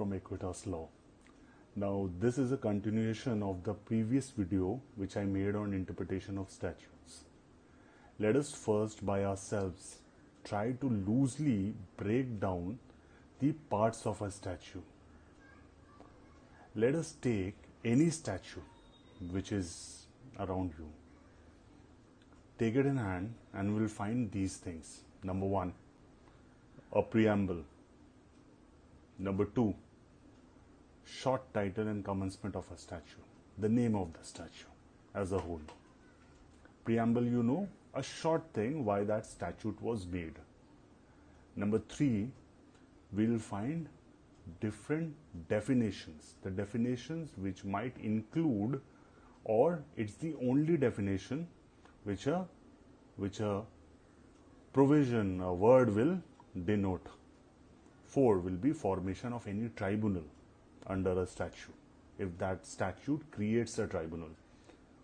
from AequitasLaw. Now this is a continuation of the previous video which I made on interpretation of statutes. Let us first by ourselves try to loosely break down the parts of a statute. Let us take any statute which is around you. Take it in hand and we'll find these things. Number 1, a preamble. Number 2, short title and commencement of a statute, the name of the statute as a whole. Preamble, you know, a short thing why that statute was made. Number 3, we'll find different definitions, the definitions which might include, or it's the only definition which a provision, a word will denote. 4 will be formation of any tribunal under a statute, if that statute creates a tribunal.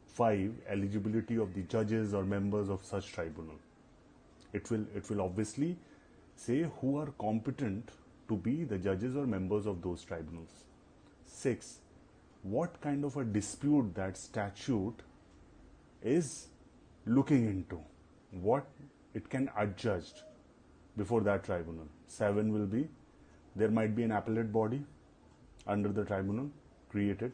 5, eligibility of the judges or members of such tribunal. It will obviously say who are competent to be the judges or members of those tribunals. 6, what kind of a dispute that statute is looking into, what it can adjudge before that tribunal. 7 will be there might be an appellate body under the tribunal created.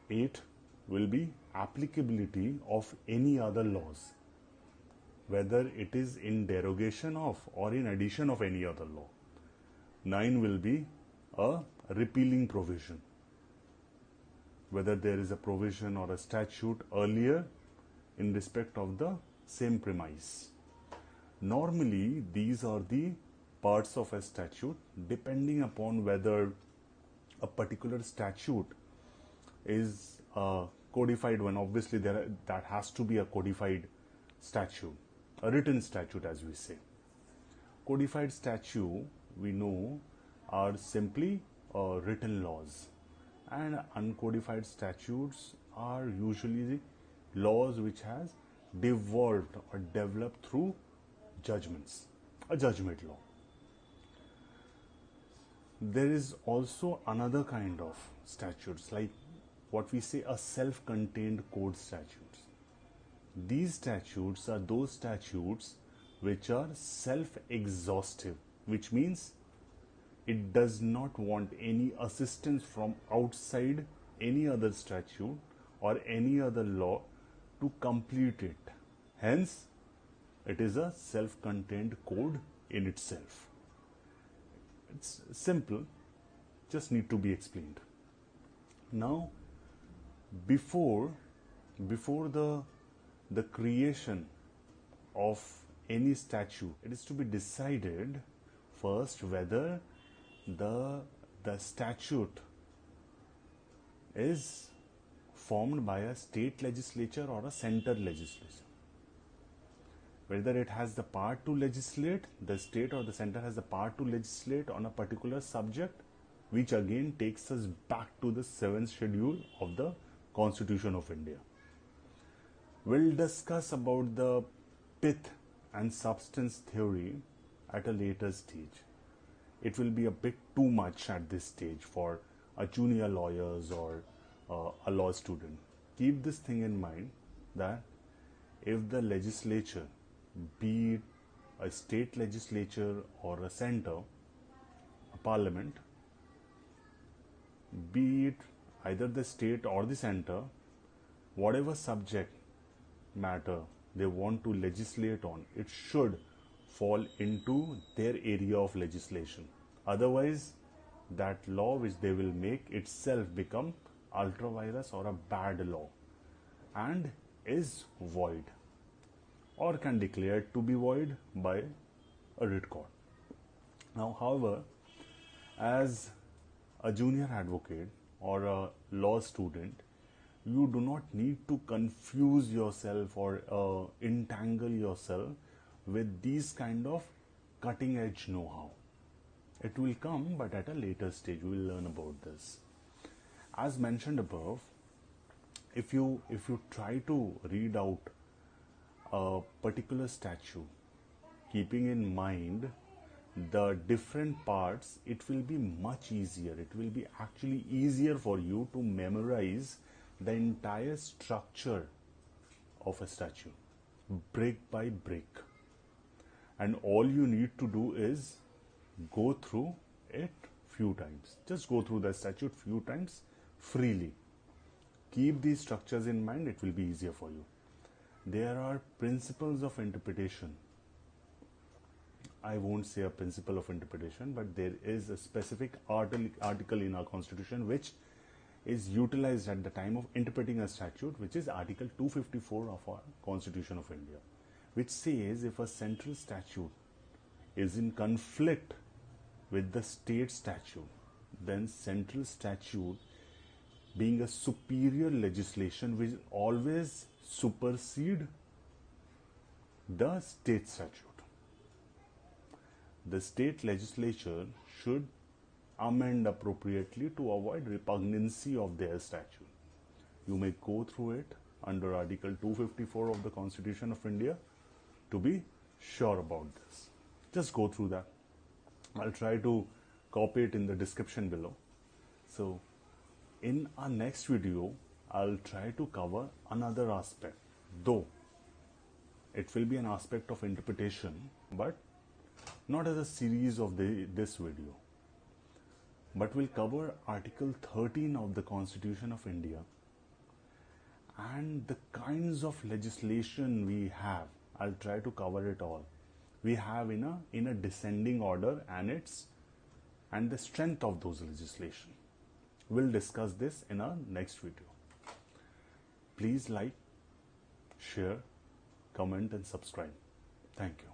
8 will be applicability of any other laws, whether it is in derogation of or in addition of any other law. 9 will be a repealing provision, whether there is a provision or a statute earlier in respect of the same premise. Normally, these are the parts of a statute, depending upon whether a particular statute is a codified one. Obviously, that has to be a codified statute, a written statute as we say. Codified statute, we know, are simply written laws, and uncodified statutes are usually laws which has devolved or developed through judgments, a judgment law. There is also another kind of statutes, like what we say a self-contained code statutes. These statutes are those statutes which are self-exhaustive, which means it does not want any assistance from outside any other statute or any other law to complete it. Hence, it is a self-contained code in itself. It's simple, just need to be explained. Now, before the creation of any statute, it is to be decided first whether the statute is formed by a state legislature or a center legislature. Whether it has the power to legislate, the state or the center has the power to legislate on a particular subject, which again takes us back to the 7th schedule of the Constitution of India. We'll discuss about the pith and substance theory at a later stage. It will be a bit too much at this stage for a junior lawyers or a law student. Keep this thing in mind that if the legislature, be it a state legislature or a center, a parliament, be it either the state or the center, whatever subject matter they want to legislate on, it should fall into their area of legislation. Otherwise, that law which they will make itself become ultra vires or a bad law and is void, or can declare to be void by a writ court. Now, however, as a junior advocate or a law student, you do not need to confuse yourself or entangle yourself with these kind of cutting edge know-how. It will come, but at a later stage we will learn about this. As mentioned above, if you try to read out a particular statute, keeping in mind the different parts, it will be much easier. It will be actually easier for you to memorize the entire structure of a statute, brick by brick. And all you need to do is go through it few times. Just go through the statute few times freely. Keep these structures in mind, it will be easier for you. There are principles of interpretation. I won't say a principle of interpretation, but there is a specific article in our constitution which is utilized at the time of interpreting a statute, which is Article 254 of our Constitution of India, which says if a central statute is in conflict with the state statute, then central statute, being a superior legislation, will always supersede the state statute. The state legislature should amend appropriately to avoid repugnancy of their statute. You may go through it under Article 254 of the Constitution of India to be sure about this. Just go through that. I'll try to copy it in the description below. So in our next video, I'll try to cover another aspect, though it will be an aspect of interpretation, but not as a series of this video, but we'll cover Article 13 of the Constitution of India and the kinds of legislation we have. I'll try to cover it all. We have in a descending order, and the strength of those legislation. We'll discuss this in our next video. Please like, share, comment and subscribe. Thank you.